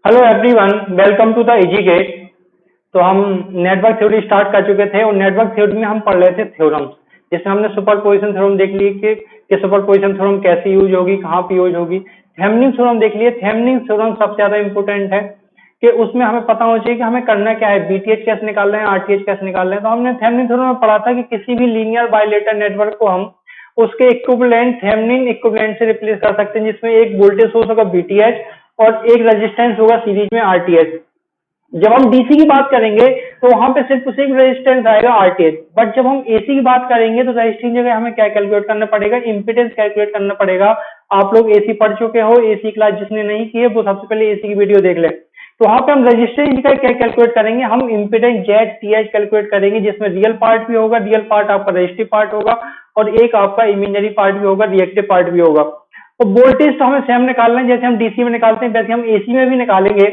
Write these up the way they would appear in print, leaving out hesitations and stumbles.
Hello everyone, welcome to the educate. तो हम network theory start कर चुके थे और नेटवर्क थ्योरी में हम पढ़ रहे थे थ्योरम्स, जिसमें हमने सुपरपोजिशन थ्योरम देख ली कि सुपरपोजिशन थ्योरम कैसे यूज होगी, कहाँ पे यूज होगी। थेवेनिन थ्योरम देख लिए। थेवेनिन थ्योरम सबसे ज्यादा इंपॉर्टेंट है कि उसमें हमें पता होना चाहिए कि हमें करना क्या है, बीटीएच कैसे निकाल रहे हैं, आरटीएच कैसे निकाल रहे हैं। तो हमने थेवेनिन थ्योरम में पढ़ा था कि किसी भी लीनियर बाइलेटरल नेटवर्क को हम उसके इक्विवेलेंट थेवेनिन इक्विवेलेंट से रिप्लेस कर सकते हैं, जिसमें एक वोल्टेज सोर्स होगा बीटीएच और एक रेजिस्टेंस होगा सीरीज में आरटीएच। जब हम डीसी की बात करेंगे तो वहां पे सिर्फ उसी रेजिस्टेंस आएगा आरटीएच। बट जब हम एसी की बात करेंगे तो रेजिस्टेंस जगह हमें क्या कैलकुलेट करना पड़ेगा, इंपीडेंस कैलकुलेट करना पड़ेगा। आप लोग एसी पढ़ चुके हो, एसी क्लास जिसने नहीं की है वो सबसे पहले एसी की वीडियो देख ले। तो वहां पे हम रेजिस्टेंस का क्या कैलकुलेट करेंगे, हम इंपीडेंस जेड टीएच कैलकुलेट करेंगे, जिसमें रियल पार्ट भी होगा, रियल पार्ट आपका रेजिस्टिव पार्ट होगा और एक आपका इमेजिनरी पार्ट भी होगा, रिएक्टिव पार्ट भी होगा। तो वोल्टेज तो हमें सेम निकालना है, जैसे हम डीसी में निकालते हैं वैसे हम एसी में भी निकालेंगे।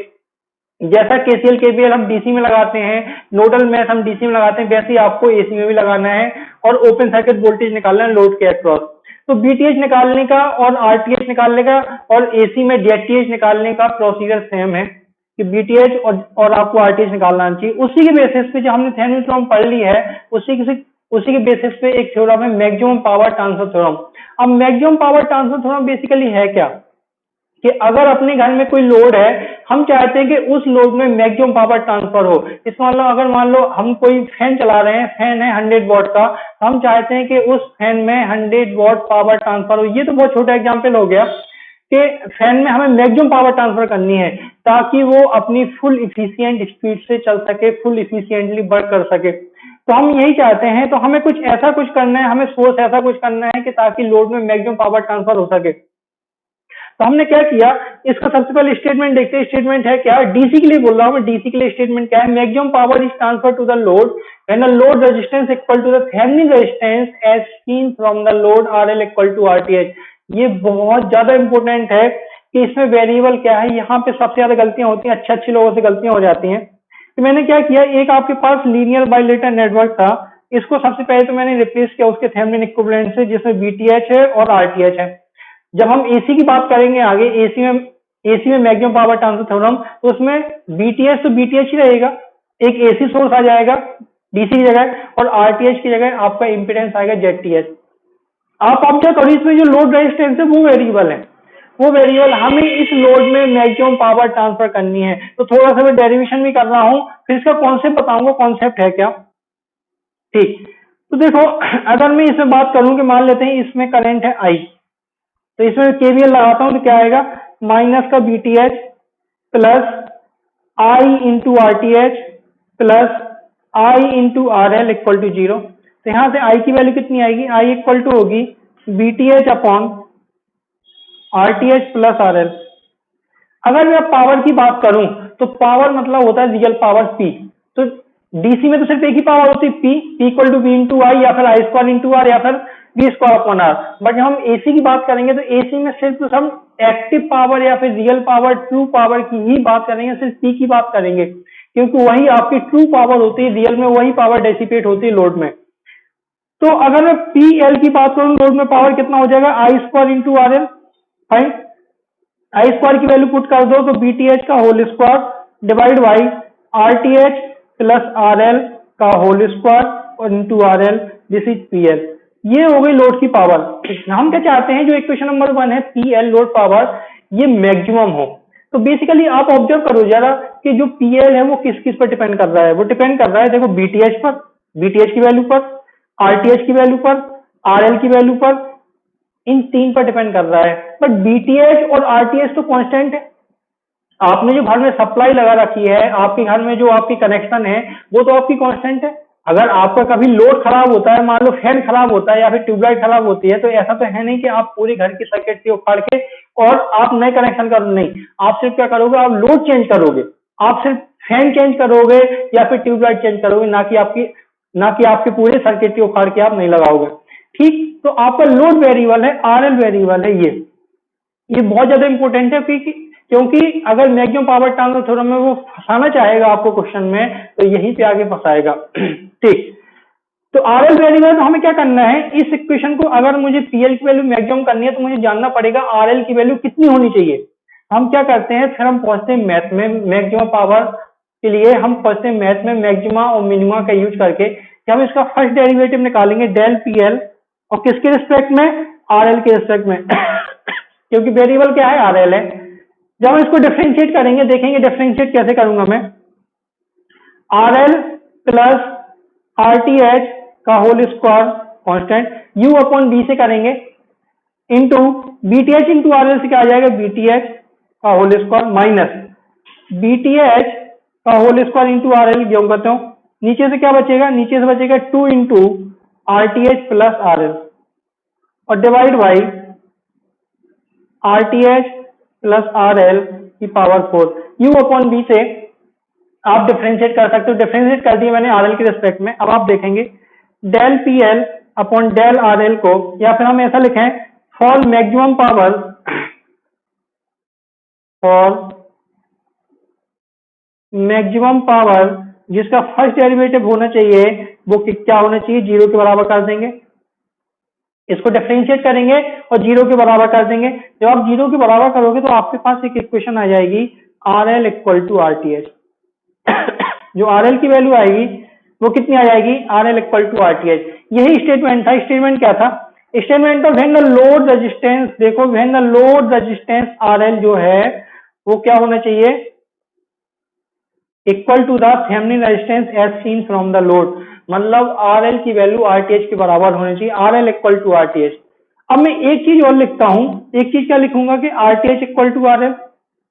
जैसा केसीएल केवीएल हम डीसी में लगाते हैं, नोडल मैथ हम डीसी में लगाते हैं, वैसे ही आपको एसी में भी लगाना है और ओपन सर्किट वोल्टेज निकालना है लोड के अक्रॉस। तो बीटीएच निकालने का और आरटीएच निकालने का और एसी में जेटीएच निकालने का प्रोसीजर सेम है कि बीटीएच और आपको आरटीएच निकालना चाहिए। उसी के बेसिस पे जो हमने थेवेनिन थ्योरम पढ़ ली है, उसी के बेसिस पे एक थ्योरम है मैक्सिमम पावर ट्रांसफर थ्योरम। अब maximum power transfer theorem basically है क्या कि अगर अपने घर में कोई लोड है, हम चाहते हैं कि उस लोड में मैक्सिमम पावर ट्रांसफर हो। इस अगर मान लो हम कोई फैन चला रहे हैं, फैन है 100 वॉट का, तो हम चाहते हैं कि उस फैन में 100 वॉट पावर ट्रांसफर हो। ये तो बहुत छोटा एग्जांपल हो गया कि फैन में हमें मैक्सिमम पावर ट्रांसफर करनी है ताकि वो अपनी फुल इफिशियंट स्पीड से चल सके, फुल इफिशियंटली वर्क कर सके। तो हम यही चाहते हैं, तो हमें कुछ करना है, हमें सोर्स ऐसा कुछ करना है कि ताकि लोड में मैक्सिमम पावर ट्रांसफर हो सके। तो हमने क्या किया, इसका सबसे पहले स्टेटमेंट देखते हैं। स्टेटमेंट है क्या, डीसी के लिए बोल रहा हूं मैं, डीसी के लिए स्टेटमेंट क्या है, maximum power is transfer to the load when the load resistance equal to the Thevenin resistance as seen from the load RL equal to RTH. ये बहुत ज्यादा इंपॉर्टेंट है कि इसमें वेरिएबल क्या है, यहाँ पे सबसे ज्यादा गलतियां होती हैं, अच्छे लोगों से गलतियां हो जाती हैं। तो मैंने क्या किया, एक आपके पास लीनियर बाइलेटरल नेटवर्क था, इसको सबसे पहले तो मैंने रिप्लेस किया उसके थेवेनिन इक्विवेलेंट से, जिसमें बीटीएच है और आरटीएच है। जब हम एसी की बात करेंगे आगे, एसी में मैक्सिमम पावर ट्रांसफर थ्योरम, तो उसमें बीटीएच तो बीटीएच ही रहेगा, एक एसी सोर्स आ जाएगा डीसी की जगह और आरटीएच की जगह आपका इंपीडेंस आएगा जेटीएच। आप ऑब्जर्व करो, इसमें जो लोड रेजिस्टेंस है वो वेरिएबल है, वो वेरिएबल हमें इस लोड में मैक्सिमम पावर ट्रांसफर करनी है। तो थोड़ा सा मैं डेरिवेशन भी कर रहा हूं, फिर इसका कॉन्सेप्ट बताऊंगा, कॉन्सेप्ट है क्या। ठीक, तो देखो अगर मैं इसमें बात करूं कि मान लेते हैं इसमें करंट है आई, तो इसमें केवीएल लगाता हूं तो क्या आएगा, माइनस का VTH plus I into RTH plus I into R L equal to 0। तो यहां से आई की वैल्यू कितनी आएगी, आई इक्वल टू होगी VTH upon RTH plus R L. अगर मैं पावर की बात करूं तो पावर मतलब होता है रियल पावर पी। तो डीसी में तो सिर्फ एक ही पावर होती है P equal to B into I, या फिर आई स्क्वायर इंटू आर, या फिर B square upon R. But जब हम एसी की बात करेंगे तो एसी में सिर्फ हम एक्टिव पावर या फिर रियल पावर, ट्रू पावर की ही बात करेंगे, सिर्फ पी की बात करेंगे, क्योंकि वही आपकी ट्रू पावर होती है, रियल में वही पावर डेसिपेट होती है लोड में। तो अगर मैं पी एल की बात करूं, लोड में पावर कितना हो जाएगा, I square into R L. Fine, I square की वैल्यू पुट कर दो तो बीटीएच का whole square divide by RTH plus R L का होल स्क्वायर और into R L, this is P L. ये हो गई लोड की पावर। हम क्या चाहते हैं, जो इक्वेशन नंबर 1 है पी एल लोड पावर, ये मैक्सिमम हो। तो बेसिकली आप ऑब्जर्व करो जरा कि जो पी एल है वो किस किस पर डिपेंड कर रहा है, वो डिपेंड कर रहा है देखो बीटीएच पर, बीटीएच की वैल्यू पर, आरटीएच की वैल्यू पर, आरएल की वैल्यू पर, इन तीन पर डिपेंड कर रहा है। बट बीटीएच और आरटीएच तो कांस्टेंट है। आपने जो घर में सप्लाई लगा रखी है, आपके घर में जो आपकी कनेक्शन है, वो तो आपकी कांस्टेंट है। अगर आपका कभी लोड खराब होता है, मान लो फैन खराब होता है या फिर ट्यूबलाइट खराब होती है, तो ऐसा तो है नहीं कि आप पूरे घर की सर्किट को उखाड़ के और आप नए कनेक्शन करो, नहीं। आप सिर्फ क्या करोगे, आप लोड चेंज करोगे, आप सिर्फ फैन चेंज करोगे या फिर ट्यूबलाइट चेंज करोगे, ना कि आपके पूरे सर्किट को उखाड़ के आप नहीं लगाओगे। ठीक, तो आपका लोड वेरिएबल है, आरएल वेरिएबल है, ये बहुत ज्यादा इंपॉर्टेंट है, क्योंकि अगर मैक्सिमम पावर ट्रांसफर थ्योरम में वो फंसाना चाहेगा आपको क्वेश्चन में, तो यहीं पे आगे फंसाएगा। ठीक, तो आरएल वेरिएबल हमें क्या करना है, इस इक्वेशन को अगर मुझे पीएल की वैल्यू मैक्सिमम करनी है तो मुझे जानना पड़ेगा आरएल की वैल्यू कितनी होनी चाहिए। हम क्या करते हैं, फिर हम पहुंचते हैं मैथ में मैक्सिमम पावर के लिए। हम पहुंचते हैं मैथ में मैक्सिमा और मिनिमा का यूज करके कि हम इसका फर्स्ट डेरिवेटिव निकालेंगे डेल पी एल, और किसके रिस्पेक्ट में, आर एल के रिस्पेक्ट में क्योंकि वेरिएबल क्या है, आर एल है। जब हम इसको डिफरेंशिएट करेंगे, देखेंगे डिफरेंशिएट कैसे करूंगा मैं, R L plus R T H का whole square constant U upon B से करेंगे, into B T H into R L से क्या आ जाएगा, बी टी एच का whole square minus B T H का whole square into R L योग करता हूं, नीचे से क्या बचेगा, नीचे से बचेगा 2 into R T H plus R L और divide by R T H plus R L की पावर 4 यू अपॉन बी से आप डिफरेंशिएट कर सकते हो। डिफरेंशिएट कर दिया मैंने आर एल के रिस्पेक्ट में। अब आप देखेंगे del P L upon del R L को, या फिर हम ऐसा लिखें for maximum power, for maximum power जिसका फर्स्ट डेरिवेटिव होना चाहिए वो क्या होना चाहिए, 0 के बराबर कर देंगे। इसको डिफरेंशिएट करेंगे और 0 के बराबर कर देंगे। जब आप 0 के बराबर करोगे तो आपके पास एक इक्वेशन आ जाएगी R L equal to R T H. जो आर एल की वैल्यू आएगी वो कितनी आ जाएगी, R L equal to R T H. यही स्टेटमेंट था। स्टेटमेंट क्या था, statement of when the load resistance, देखो when the load resistance R L जो है वो क्या होना चाहिए, equal to the Thevenin resistance as seen from the load, मतलब आर एल की वैल्यू आर टी एच के बराबर होनी चाहिए, R L equal to R T H. अब मैं एक चीज और लिखता हूं, एक चीज क्या लिखूंगा कि R T H equal to R L,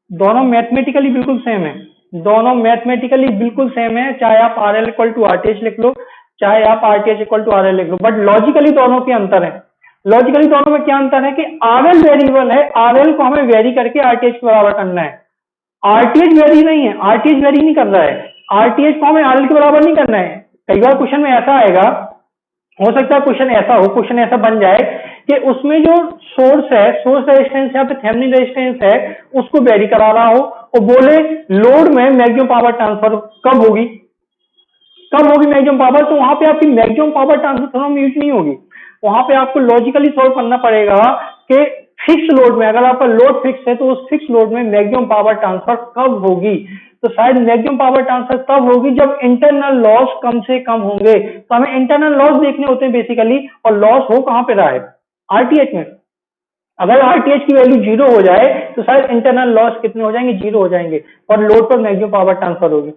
दोनों मैथमेटिकली बिल्कुल सेम है, दोनों मैथमेटिकली बिल्कुल सेम है, चाहे आप R L equal to R T H लिख लो, चाहे आप R T H equal to R L लिख लो, बट लॉजिकली दोनों के अंतर है। लॉजिकली दोनों में क्या अंतर है कि आर एल वेरिएबल है, आर एल को हमें वेरी करके आर टी एच के बराबर करना है, आरटीएच वेरी नहीं है, आरटीएच वेरी नहीं कर रहा है, आरटीएच को हमें आरएल के बराबर नहीं करना है। कई बार क्वेश्चन में ऐसा आएगा, हो सकता है क्वेश्चन ऐसा हो, क्वेश्चन ऐसा बन जाए कि उसमें जो सोर्स है, सोर्स रेजिस्टेंस या फिर थेवेनिन रेजिस्टेंस है उसको वेरी करा रहा हो और बोले लोड में मैक्सिमम पावर ट्रांसफर कब होगी, कब होगी मैक्सिमम पावर, तो वहां पे आपकी maximum power transfer theorem use नहीं होगी। वहां पे आपको लॉजिकली सॉल्व करना पड़ेगा कि फिक्स लोड में, अगर आपका लोड फिक्स है तो उस फिक्स लोड में मैक्सिमम पावर ट्रांसफर कब होगी, तो शायद मैक्सिमम पावर ट्रांसफर तब होगी जब इंटरनल लॉस कम से कम होंगे। तो हमें इंटरनल लॉस देखने होते हैं बेसिकली, और लॉस हो कहां पे रहा है, आरटीएच में। अगर आरटीएच की वैल्यू 0 हो जाए तो शायद इंटरनल लॉस कितने हो जाएंगे, 0 हो जाएंगे और लोड पर मैक्सिमम पावर ट्रांसफर होगी।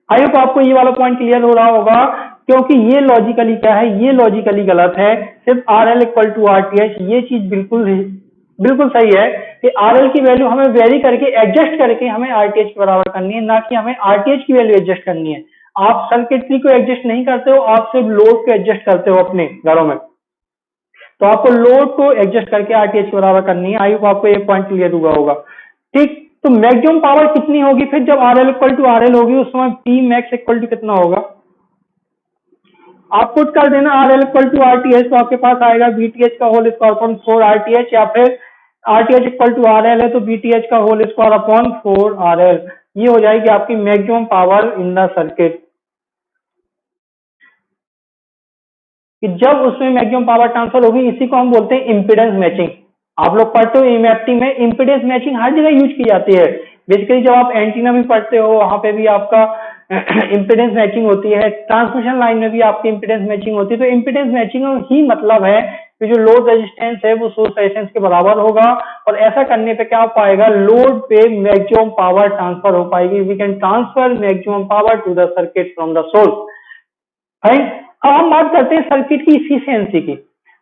आई होप आपको ये वाला पॉइंट क्लियर हो रहा होगा, क्योंकि ये लॉजिकली क्या है, ये लॉजिकली गलत है। सिर्फ R L equal to R T H, ये चीज बिल्कुल सही है कि आर एल की वैल्यू हमें वेरी करके एडजस्ट करके हमें आरटीएच के बराबर करनी है, ना कि हमें आरटीएच की वैल्यू एडजस्ट करनी है। आप सर्किटरी को एडजस्ट नहीं करते हो, आप सिर्फ लोड को एडजस्ट करते हो अपने घरों में, तो आपको लोड को एडजस्ट करके आरटीएच के बराबर करनी है। आई होप आपको ये पॉइंट क्लियर हुआ होगा। ठीक, तो मैक्सिमम पावर कितनी होगी फिर जब R L equal to R L होगी, उस समय पी मैक्स इक्वल टू कितना होगा, आप पुट कर देना R L equal to R T H, तो आपके पास आएगा बी टी एच का whole square upon 4 R T H, या फिर R T H equal to R L है तो बी टी एच का whole square upon 4 R L. ये हो जाएगी आपकी maximum power in the circuit, कि जब उसमें मैक्सिमम पावर ट्रांसफर होगी। इसी को हम बोलते हैं इम्पीडेंस मैचिंग। आप लोग पढ़ते हो एमएफटी में, इम्पीडेंस मैचिंग हर जगह यूज की जाती है। बेसिकली जब आप एंटीना भी पढ़ते हो वहां पे भी आपका इम्पीडेंस मैचिंग होती है, ट्रांसमिशन लाइन में भी आपकी इम्पीडेंस मैचिंग होती है। तो इम्पीडेंस मैचिंग ही मतलब है कि जो लोड रेजिस्टेंस है वो सोर्स रेजिस्टेंस के बराबर होगा, और ऐसा करने पे क्या हो पाएगा, लोड पे मैक्सिमम पावर ट्रांसफर हो पाएगी। We can transfer maximum power to the circuit from the source. Right, अब हम बात करते हैं सर्किट की इफिशियंसी की।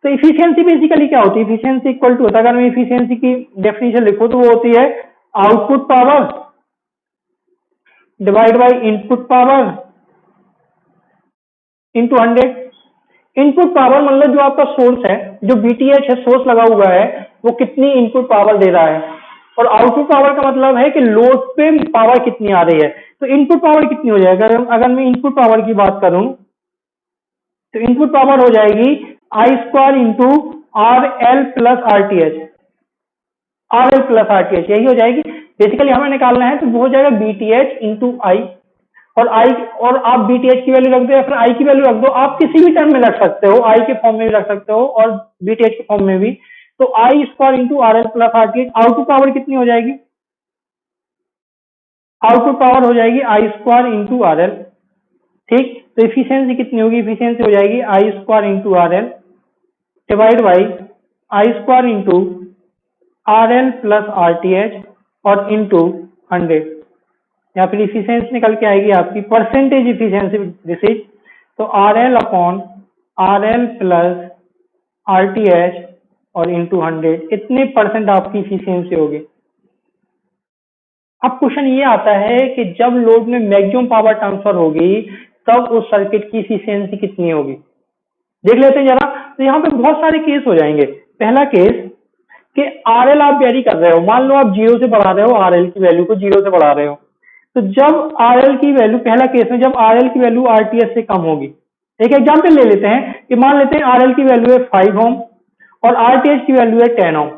तो इफिशियंसी बेसिकली क्या होती है, इफिशियंसी इक्वल टू होता है, अगर मैं इफिशियंसी की डेफिनेशन लिखूं तो वो होती है output power divide by input power into 100। Input power मतलब जो आपका सोर्स है, जो बीटीएच है, सोर्स लगा हुआ है, वो कितनी इनपुट पावर दे रहा है, और आउटपुट पावर का मतलब है कि लोड पे पावर कितनी आ रही है। तो इनपुट पावर कितनी हो जाएगा, अगर मैं इनपुट पावर की बात करूं तो इनपुट पावर हो जाएगी I square into R L plus R T H, R L plus R T H, यही हो जाएगी। बेसिकली हमें निकालना है तो वो हो जाएगा बी टी एच इंटू आई, और आई, और आप बी टी एच की वैल्यू रख दो या फिर आई की वैल्यू रख दो, आप किसी भी टर्म में रख सकते हो, आई के फॉर्म में भी रख सकते हो और बी टी एच के फॉर्म में भी। तो I square into R L plus R T H, output power कितनी हो जाएगी? आउटपुट पावर हो जाएगी I square into R L. ठीक, तो इफिशियंसी कितनी होगी? इफिशियंसी हो जाएगी I square into R L divide by I square into R L plus R T H और इंटू 100, या फिर इफिशियंसी निकल के आएगी आपकी परसेंटेज इफिशियंसी रिसीव, तो R L upon are L plus R T H और इंटू 100, इतने परसेंट आपकी इफिशियंसी होगी। अब क्वेश्चन ये आता है कि जब लोड में मैक्सिमम पावर ट्रांसफर होगी तब उस सर्किट की इफिशियंसी कितनी होगी? देख लेते हैं जरा। तो यहाँ पे बहुत सारे केस हो जाएंगे। पहला केस कि आरएल आप वेरी कर रहे हो, मान लो आप 0 से बढ़ा रहे हो, आरएल की वैल्यू को 0 से बढ़ा रहे हो, तो जब आरएल की वैल्यू, पहला केस में जब आरएल की वैल्यू आरटीएस से कम होगी, एक एग्जाम्पल ले लेते हैं कि मान लेते हैं आरएल की वैल्यू है 5 ओम और आरटीएच की वैल्यू है 10 ओम।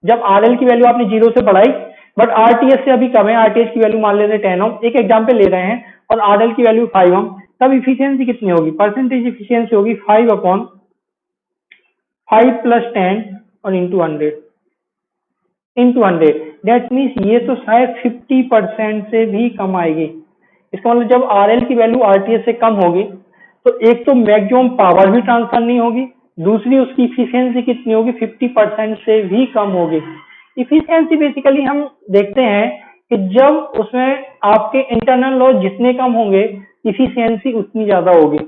जब आरएल की वैल्यू आपने 0 से बढ़ाई बट आरटीएस से अभी कम है, आरटीएच की वैल्यू मान लेते हैं 10 ओम, एक एग्जाम्पल ले रहे हैं, और आरएल की वैल्यू 5 ओम, तब इफिशियंसी कितनी होगी? परसेंटेज इफिशियंसी होगी 5 अपॉन 5 प्लस 10 और इंटू 100। दैट मीन्स ये तो शायद 50% से भी कम आएगी। इसका मतलब जब आरएल की वैल्यू आरटीएस से कम होगी तो एक तो मैक्सिमम पावर भी ट्रांसफर नहीं होगी, दूसरी उसकी इफिशियंसी कितनी होगी? 50% से भी कम होगी। इफिशियंसी बेसिकली हम देखते हैं कि जब उसमें आपके इंटरनल लॉस जितने कम होंगे इफिशियंसी उतनी ज्यादा होगी।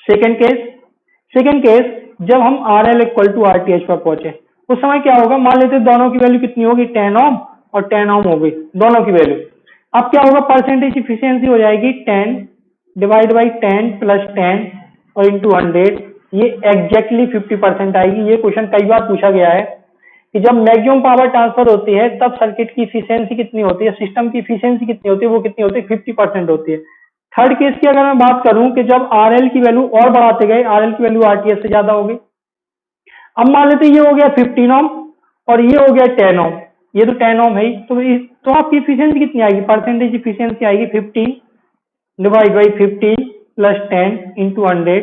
सेकेंड केस जब हम R L equal to R T H पर पहुंचे उस समय क्या होगा? मान लेते हैं दोनों की वैल्यू कितनी होगी? 10 ओम और 10 ओम हो गई दोनों की वैल्यू। अब क्या होगा? परसेंटेज इफिशियंसी हो जाएगी 10 डिवाइड बाई 10 प्लस 10 और इंटू 100, ये एग्जैक्टली 50% आएगी। ये क्वेश्चन कई बार पूछा गया है कि जब मैक्सिमम पावर ट्रांसफर होती है तब सर्किट की इफिशियंसी कितनी होती है, सिस्टम की इफिशियंसी कितनी होती है, वो कितनी होती है? 50% होती है। थर्ड केस की अगर मैं बात करूं कि जब आरएल की वैल्यू और बढ़ाते गए, आरएल की वैल्यू आरटीएस से ज्यादा हो गई। अब मान लेते ये हो गया 15 ओम और ये हो गया 10 ओम, ये तो 10 ओम है ही, तो आपकी इफिशियंसी कितनी आएगी? परसेंटेज इफिशियंसी आएगी 15 डिवाइड बाई 15 प्लस 10 इंटू 100,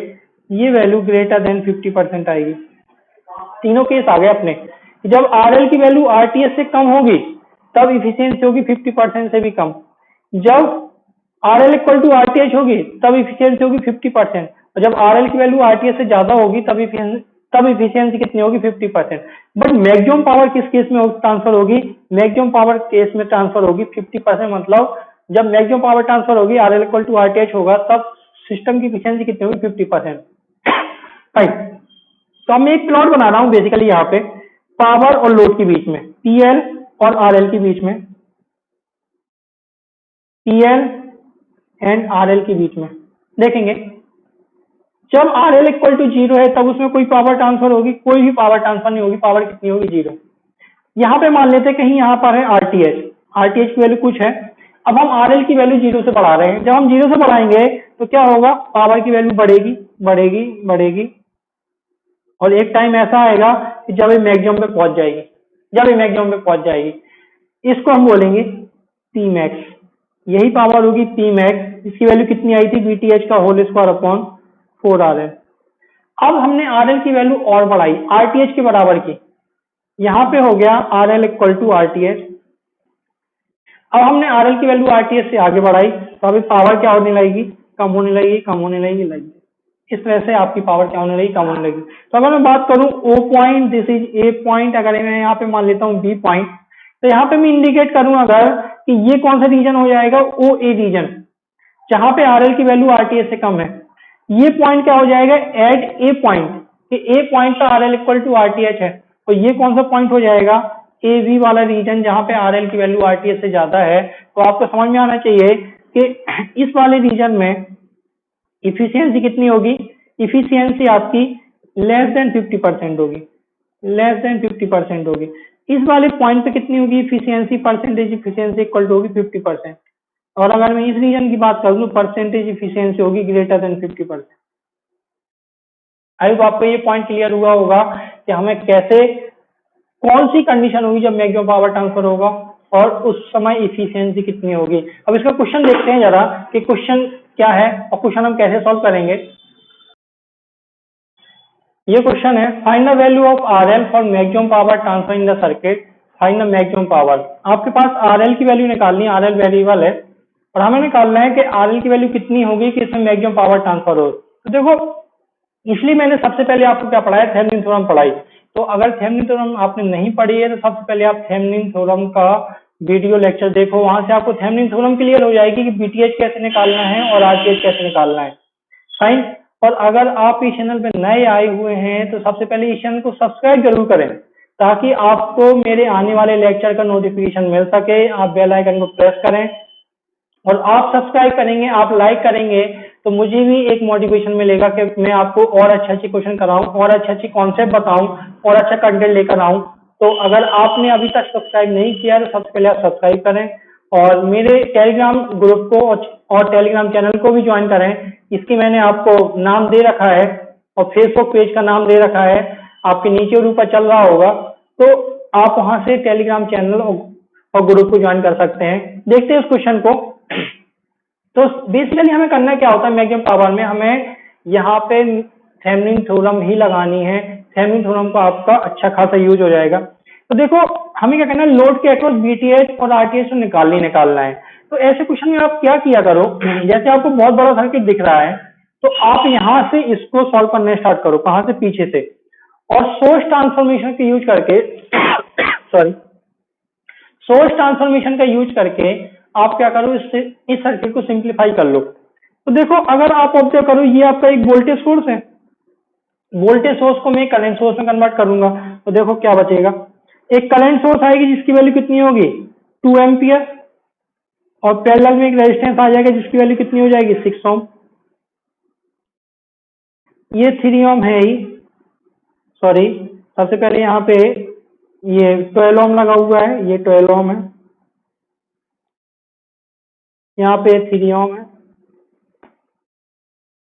ये वैल्यू ग्रेटर देन 50% आएगी। तीनों केस आ गए अपने। जब आरएल की वैल्यू आरटीएस से कम होगी तब इफिशियंसी होगी 50% से भी कम। जब आरएल इक्वल टू आरटीएच होगी तब इफिशियंसी होगी 50%, और जब आरएल की वैल्यू आरटीएस से ज्यादा होगी तब इफिशियंसी कितनी होगी? 50%। बट मैक्सिमम पावर किस केस में ट्रांसफर होगी? मैक्सिमम पावर केस में ट्रांसफर होगी 50%। मतलब जब मैक्सिमम पावर ट्रांसफर होगी आरएल इक्वल टू आरटीएच होगा तब सिस्टम की इफिशियंसी कितनी होगी? 50%। राइट, तो मैं एक प्लॉट बना रहा हूं बेसिकली यहाँ पे पावर और लोड के बीच में, पीएल और आरएल के बीच में, पीएल एंड आरएल के बीच में। देखेंगे जब आरएल इक्वल टू 0 है तब उसमें कोई पावर ट्रांसफर होगी? कोई भी पावर ट्रांसफर नहीं होगी। पावर कितनी होगी? 0। यहाँ पे मान लेते हैं कहीं यहाँ पर है आरटीएच, आरटीएच की वैल्यू कुछ है। अब हम आरएल की वैल्यू 0 से बढ़ा रहे हैं। जब हम 0 से बढ़ाएंगे तो क्या होगा? पावर की वैल्यू बढ़ेगी बढ़ेगी बढ़ेगी और एक टाइम ऐसा आएगा कि जब ये मैक्सिमम पे पहुंच जाएगी। जब ये मैक्सिमम पे पहुंच जाएगी इसको हम बोलेंगे पी मैक्स। यही पावर होगी पी मैक्स। इसकी वैल्यू कितनी आई थी? बीटीएच का होल स्क्वायर अपॉन 4RL। अब हमने आरएल की वैल्यू और बढ़ाई आरटीएच के बराबर की, यहां पे हो गया आरएल इक्वल टू आरटीएच। अब हमने आरएल की वैल्यू आरटीएच से आगे बढ़ाई तो अभी पावर क्या होने लगेगी? कम होने लगेगी, कम होने लगेगी। इस तरह से आपकी पावर क्या होने लगेगी? कम होने लगेगी। तो अगर मैं बात करूं O point, this is A point, अगर मैं यहाँ पे मान लेता हूँ बी पॉइंट, तो यहाँ पे मैं इंडिकेट करूं अगर कि ये कौन सा रीजन हो जाएगा? ओ ए रीजन, जहां पे आरएल की वैल्यू आरटीएच से कम है। ये पॉइंट क्या हो जाएगा? एट ए पॉइंट, कि ए पॉइंट पर आरएल इक्वल टू आरटीएच है, तो ये कौन सा पॉइंट हो जाएगा? ए बी वाला रीजन, जहां पे आरएल की वैल्यू आरटीएच से ज्यादा है। तो आपको समझ में आना चाहिए कि इस वाले रीजन में इफिशियंसी कितनी होगी? इफिशियंसी आपकी लेस देन 50% होगी, लेस देन 50% होगी। इस वाले पॉइंट पे कितनी होगी efficiency? Percentage efficiency equal to होगी 50%। और अगर मैं इस रीजन की बात करूं तो परसेंटेज इफिशियंसी होगी ग्रेटर देन 50%। आई होप आपको ये पॉइंट क्लियर हुआ होगा कि हमें कैसे, कौन सी कंडीशन होगी जब मैक्सिमम पावर ट्रांसफर होगा और उस समय इफिशियंसी कितनी होगी। अब इसका क्वेश्चन देखते हैं जरा कि क्वेश्चन क्या है और क्वेश्चन हम कैसे सॉल्व करेंगे। ये क्वेश्चन है, find the value of RL for maximum power transfer in the circuit, find the maximum power. आपके पास आरएल की वैल्यू निकालनी है, आरएल वेरिएबल है और हमें निकालना है कि आरएल की वैल्यू कितनी होगी कि इसमें मैक्सिमम पावर ट्रांसफर हो। तो देखो, इसलिए मैंने सबसे पहले आपको क्या पढ़ाया, थेवेनिन थ्योरम पढ़ाई। तो अगर थेवेनिन थ्योरम आपने नहीं पढ़ी है तो सबसे पहले आप थेवेनिन थ्योरम का वीडियो लेक्चर देखो, वहां से आपको थेवेनिन थ्योरम क्लियर हो जाएगी कि बीटीएच कैसे निकालना है और आरटीएच कैसे निकालना है। फाइन। और अगर आप इस चैनल पे नए आए हुए हैं तो सबसे पहले इस चैनल को सब्सक्राइब जरूर करें ताकि आपको मेरे आने वाले लेक्चर का नोटिफिकेशन मिल सके। आप बेल आइकन को प्रेस करें और आप सब्सक्राइब करेंगे, आप लाइक करेंगे तो मुझे भी एक मोटिवेशन मिलेगा कि मैं आपको और अच्छे क्वेश्चन कराऊं और अच्छे कॉन्सेप्ट बताऊं और अच्छा कंटेंट लेकर आऊं। तो अगर आपने अभी तक सब्सक्राइब नहीं किया तो सबसे पहले आप सब्सक्राइब करें और मेरे टेलीग्राम ग्रुप को और टेलीग्राम चैनल को भी ज्वाइन करें। इसकी मैंने आपको नाम दे रखा है और फेसबुक पेज का नाम दे रखा है, आपके नीचे और ऊपर चल रहा होगा। तो आप वहां से टेलीग्राम चैनल और ग्रुप को ज्वाइन कर सकते हैं। देखते हैं उस क्वेश्चन को। तो बेसिकली हमें करना क्या होता है, मैक्सिमम पावर में हमें यहाँ पे थेवेनिन थ्योरम ही लगानी है। थेवेनिन थ्योरम का आपका अच्छा खासा यूज हो जाएगा। तो देखो, हमें क्या करना है, लोड के अक्रॉस बीटीएच और आरटीएच निकालना है। तो ऐसे क्वेश्चन में आप क्या किया करो, जैसे आपको बहुत बड़ा सर्किट दिख रहा है तो आप यहाँ से इसको सॉल्व करने स्टार्ट करो, कहाँ से, पीछे से, और सोर्स ट्रांसफॉर्मेशन का यूज करके सॉरी सोर्स ट्रांसफॉर्मेशन का यूज करके आप क्या करो, इस सर्किट को सिंप्लीफाई कर लो। तो देखो, अगर आप ऑब्जर्व करो, ये आपका एक वोल्टेज सोर्स है, वोल्टेज सोर्स को मैं करंट सोर्स में कन्वर्ट करूंगा तो देखो क्या बचेगा, एक करंट सोर्स आएगी जिसकी वैल्यू कितनी होगी 2 एम्पियर और पैरेलल में एक रेजिस्टेंस आ जाएगा जिसकी वैल्यू कितनी हो जाएगी 6 ओम। ये 3 ओम है ही, सॉरी, सबसे पहले यहाँ पे ये 12 ओम लगा हुआ है, ये 12 ओम है, यहाँ पे 3 ओम है,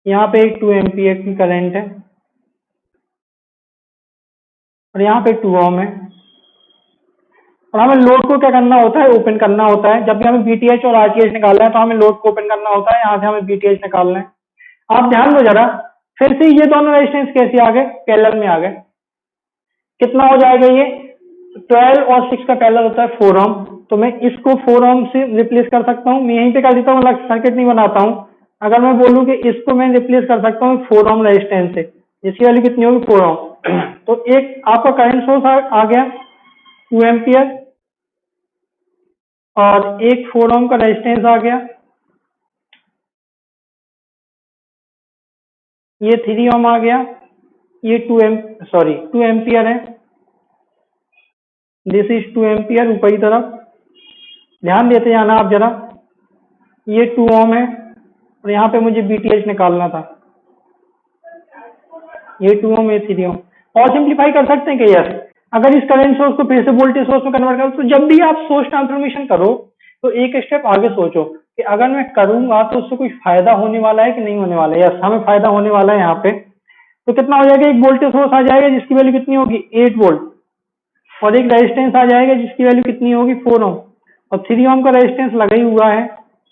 यहाँ पे एक 2 एम्पियर की करंट है और यहाँ पे 2 ओम है। और हमें लोड को क्या करना होता है, ओपन करना होता है। जब भी हमें बीटीएच और आरटीएच निकालना है तो हमें लोड को ओपन करना होता है, यहाँ से हमें बीटीएच निकालना है। आप ध्यान दो जरा, फिर से ये दोनों रेजिस्टेंस कैसे आ गए, पैरेलल में आ गए। कितना हो जाएगा ये, 12 और 6 का पैरेलल होता है 4 ओम। तो मैं इसको 4 ओम से रिप्लेस कर सकता हूँ, मैं यहीं पे कर देता हूँ, सर्किट नहीं बनाता हूँ। अगर मैं बोलूँ कि इसको मैं रिप्लेस कर सकता हूँ 4 ओम रेजिस्टेंस से, इसकी वैल्यू कितनी होगी 4 ओम। तो एक आपका करंट सोर्स आ गया 2 एम्पियर और एक 4 ओम का रेजिस्टेंस आ गया, ये 3 ओम आ गया, ये 2 एम्पियर है, दिस इज 2 एम्पियर ऊपर की तरफ, ध्यान देते जाना आप जरा। ये 2 ओम है और यहाँ पे मुझे बीटीएच निकालना था, ये 2 ओम, ये 3 ओम। और सिंप्लीफाई कर सकते हैं कि यस, अगर इस करंट सोर्स को फिर से वोल्टेज सोर्स में कन्वर्ट करो तो जब भी आप सोर्स ट्रांसफॉर्मेशन करो तो एक स्टेप आगे सोचो कि अगर मैं करूंगा तो उससे कुछ फायदा होने वाला है कि नहीं होने वाला है। यस, हमें फायदा होने वाला है यहाँ पे। तो कितना हो जाएगा, एक वोल्टेज सोर्स आ जाएगा जिसकी वैल्यू कितनी होगी 8 वोल्ट और एक रेजिस्टेंस आ जाएगा जिसकी वैल्यू कितनी होगी 4 ओम और 3 ओम का रेजिस्टेंस लगा ही हुआ है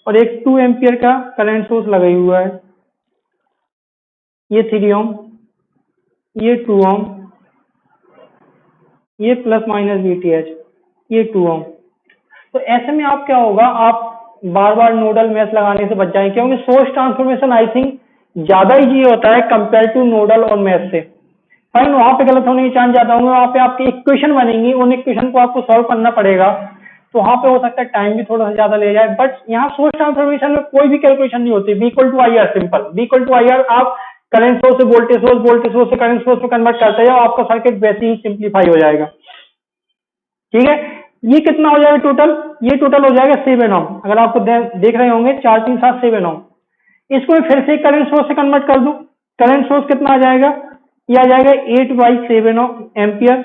और एक 2 एम्पियर का करंट सोर्स लगा ही हुआ है, ये 3 ओम, ये 2 ओम, ये प्लस माइनस बीटीएच, ये 2 ओम। तो ऐसे में आप क्या होगा, आप बार बार नोडल मेथ लगाने से बच जाएंगे क्योंकि सोर्स ट्रांसफॉर्मेशन आई थिंक ज्यादा इजी होता है कंपेयर टू नोडल और मेथ से। फाइन, वहां पे गलत होने के चांस ज्यादा होंगे, वहां पे आपकी इक्वेशन बनेंगी, उन इक्वेशन को आपको सॉल्व करना पड़ेगा तो वहां पे हो सकता है टाइम भी थोड़ा सा ज्यादा ले जाए। बट यहाँ सोर्स ट्रांसफॉर्मेशन में कोई भी कैलकुलेशन नहीं होती, V equal to I R, simple, V equal to I R, आप करंट सोर्स से वोल्टेज सोर्स, वोल्टेज सोर्स से करंट सोर्स में कन्वर्ट करते जाओ, आपका सर्किट वैसे ही सिंप्लीफाई हो जाएगा। ठीक है, ये कितना हो जाएगा टोटल, ये टोटल हो जाएगा 7 ओम। अगर आपको देख रहे होंगे 4 3 7 7 ओम। इसको मैं फिर से करंट सोर्स से कन्वर्ट कर दूं, करंट सोर्स कितना आ जाएगा, ये आ जाएगा 8/7 एम्पियर,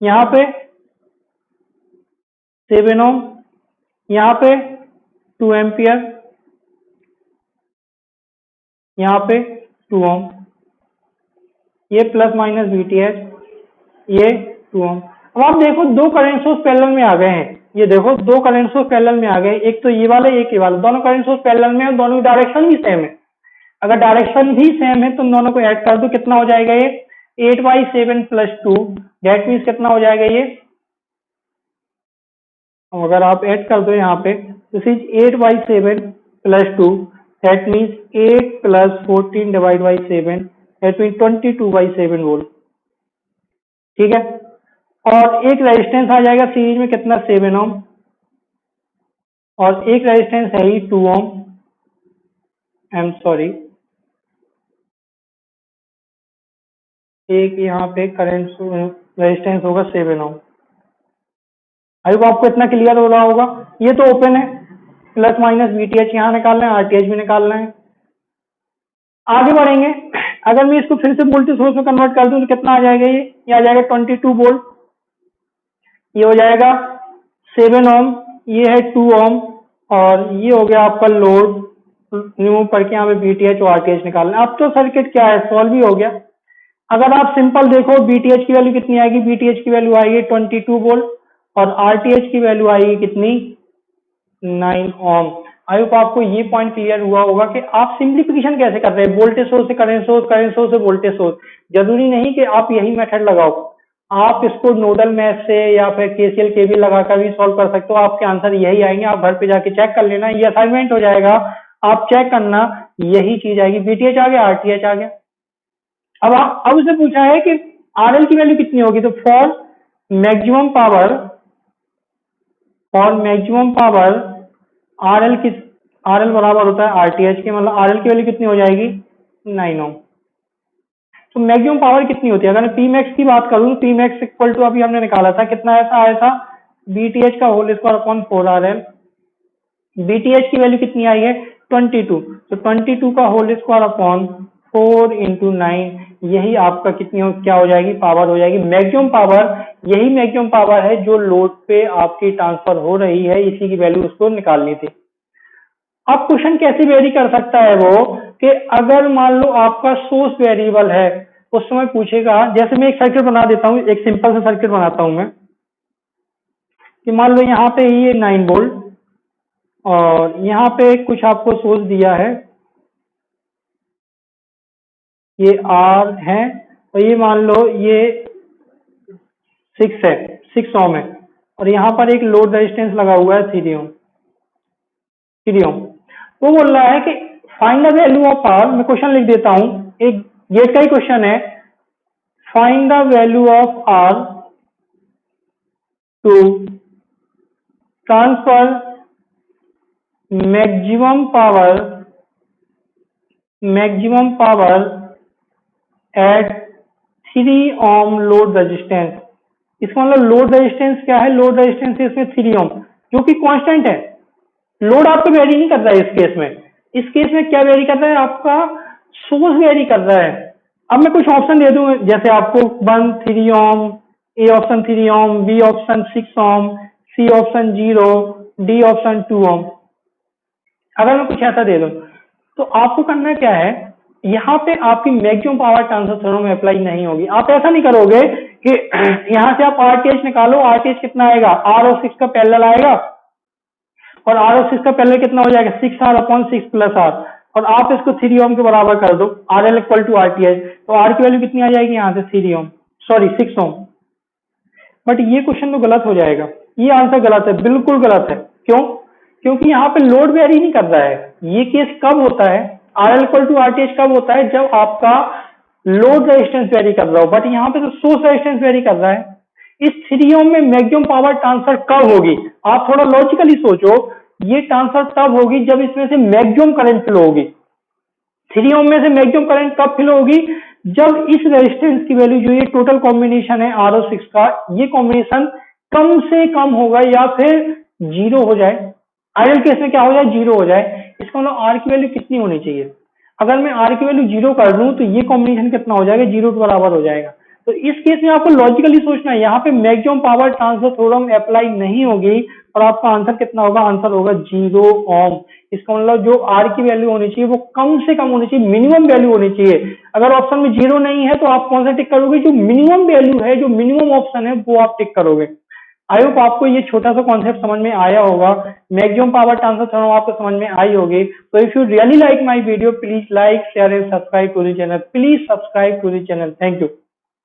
यहाँ पे 7 ओम, यहाँ पे 2 एम्पियर, यहाँ पे 2 ओम, ये प्लस माइनस बीटीएच, ये 2 ओम। अब आप देखो दो करंट सोर्स पैरेलल में आ गए हैं, ये देखो दो करंट सोर्स पैरेलल में आ गए, एक तो ये वाला एक ये वाला, दोनों करंट सोर्स पैरेलल में और दोनों की डायरेक्शन भी सेम है। अगर डायरेक्शन भी सेम है तो इन दोनों को ऐड कर दो, कितना हो जाएगा ये 8/7 + 2, दैट मीन्स कितना हो जाएगा ये, अगर आप ऐड कर दो यहाँ पे, this is 8/7 + 2, that means 8 + 14 / 7, that means 22/7 volt. ठीक है, और एक रेजिस्टेंस आ जाएगा सीरीज में कितना 7 ओम, और एक रेजिस्टेंस है ही 2 ओम, आई एम सॉरी, एक यहाँ पे करंट रेजिस्टेंस होगा 7 ओम। आई होप आपको इतना क्लियर हो रहा होगा। ये तो ओपन है, प्लस माइनस VTH यहाँ निकालना है, RTH भी निकालना है। आगे बढ़ेंगे, अगर मैं इसको फिर से वोल्टेज सोर्स में कन्वर्ट कर दूं तो कितना आ जाएगा, ये आ जाएगा 22 वोल्ट, ये हो जाएगा 7 ओम, ये है 2 ओम, और ये हो गया आपका लोड रिमूव करके यहाँ पे VTH और RTH निकालना है। अब तो सर्किट क्या है, सॉल्व ही हो गया। अगर आप सिंपल देखो VTH की वैल्यू कितनी आएगी, VTH की वैल्यू आएगी 22 वोल्ट, और RTH की वैल्यू आएगी कितनी 9 ओम। आई होप आपको ये पॉइंट क्लियर हुआ होगा कि आप सिंप्लीफिकेशन कैसे कर रहे हैं, वोल्टेज सोर्स से करंट सोर्स, करंट सोर्स से वोल्टेज सोर्स। जरूरी नहीं कि आप यही मेथड लगाओ, आप इसको नोडल मैथ से या फिर KCL KVL लगाकर भी सॉल्व कर सकते हो, आपके आंसर यही आएंगे। आप घर पे जाके चेक कर लेना, ये असाइनमेंट हो जाएगा, आप चेक करना, यही चीज आएगी। VTH आ गया, RTH आ गया। अब उसने पूछा है कि RL की वैल्यू कितनी होगी, तो फॉर मैक्सिमम पावर RL बराबर होता है RTH के, मतलब RL की वैल्यू कितनी हो जाएगी 9 ओम। तो मैक्सिमम पावर कितनी होती है, अगर मैं Pmax की बात करूं, Pmax इक्वल टू अभी हमने निकाला था, कितना ऐसा आया था, VTH का whole square upon 4RL। VTH की वैल्यू कितनी आई है 22, तो 22 का होल स्क्वायर अपॉन 4 × 9, यही आपका कितनी क्या हो जाएगी, पावर हो जाएगी मैक्सिमम पावर। यही मैक्सिमम पावर है जो लोड पे आपकी ट्रांसफर हो रही है, इसी की वैल्यू उसको निकालनी थी। अब क्वेश्चन कैसे वेरी कर सकता है वो, कि अगर मान लो आपका सोर्स वेरिएबल है, उस समय पूछेगा, जैसे मैं एक सर्किट बना देता हूं, एक सिंपल सा सर्किट बनाता हूं मैं, कि मान लो यहाँ पे ये 9 वोल्ट और यहाँ पे कुछ आपको सोर्स दिया है, ये R है, और ये मान लो ये 6 है, 6 ओम है, और यहाँ पर एक लोड रेजिस्टेंस लगा हुआ है 3 ओम। वो बोल रहा है कि find the value of R, मैं क्वेश्चन लिख देता हूं, एक गेट का ही क्वेश्चन है, find the value of R to transfer maximum power at 3 ohm load resistance. इसका मतलब लोड रेजिस्टेंस क्या है, लोड रेजिस्टेंस इसमें 3 ओम, जो कि कांस्टेंट है। लोड आपको वेरी नहीं कर रहा है इस केस में क्या वेरी कर रहा है, आपका सोर्स वेरी कर रहा है। अब मैं कुछ ऑप्शन दे दूं, जैसे आपको 1 3 ohm, A option 3 ohm, B option 6 ohm, C option 0, D option 2 ohm. अगर मैं कुछ ऐसा दे दूं तो आपको करना क्या है, यहाँ पे आपकी मैक्सिमम पावर ट्रांसफर थ्योरम में अप्लाई नहीं होगी। आप ऐसा नहीं करोगे कि यहाँ से आप RTH निकालो, RTH कितना आएगा, R और 6 का पैरेलल आएगा, और R और 6 का पैरेलल कितना हो जाएगा 6R/6 + R, और आप इसको 3 ओम के बराबर कर दो, RL = RTH, तो R की वैल्यू कितनी आ जाएगी यहाँ से 6 ओम। बट ये क्वेश्चन तो गलत हो जाएगा, ये आंसर गलत है, बिल्कुल गलत है। क्यों? क्योंकि यहाँ पे लोड वेरी नहीं कर रहा है। ये केस कब होता है, RL = RTH कब होता है, जब आपका लोड रेजिस्टेंस वेरी कर रहा हो, बट यहाँ पे तो सोर्स रेजिस्टेंस वेरी कर रहा है। इस 3 ओम में मैक्सिमम पावर ट्रांसफर कब होगी, आप थोड़ा लॉजिकली सोचो, ये ट्रांसफर तब होगी जब इसमें से मैक्सिमम करंट फ्लो होगी। 3 ओम में से मैक्सिमम करंट कब फ्लो होगी, जब इस रेजिस्टेंस की वैल्यू जो ये टोटल कॉम्बिनेशन है R और 6 का, ये कॉम्बिनेशन कम से कम होगा या फिर 0 हो जाए। आइडियल केस में क्या हो जाए, 0 हो जाए। इसका मतलब R की वैल्यू कितनी होनी चाहिए, अगर मैं R की वैल्यू 0 कर दूं तो ये कॉम्बिनेशन कितना हो जाएगा, 0 के बराबर हो जाएगा। तो इस केस में आपको लॉजिकली सोचना है, यहाँ पे maximum power transfer theorem apply नहीं होगी, और आपका आंसर कितना होगा, आंसर होगा 0 ओम। इसका मतलब जो R की वैल्यू होनी चाहिए वो कम से कम होनी चाहिए, मिनिमम वैल्यू होनी चाहिए। अगर ऑप्शन में 0 नहीं है तो आप कौन सा टिक करोगे, जो मिनिमम वैल्यू है, जो मिनिमम ऑप्शन है वो आप टिक करोगे। आई होप आपको ये छोटा सा कॉन्सेप्ट समझ में आया होगा, मैक्सिमम पावर ट्रांसफर थ्योरम आपको समझ में आई होगी। तो if you really like my video, please like, share and subscribe to the channel. Please subscribe to the channel. Thank you.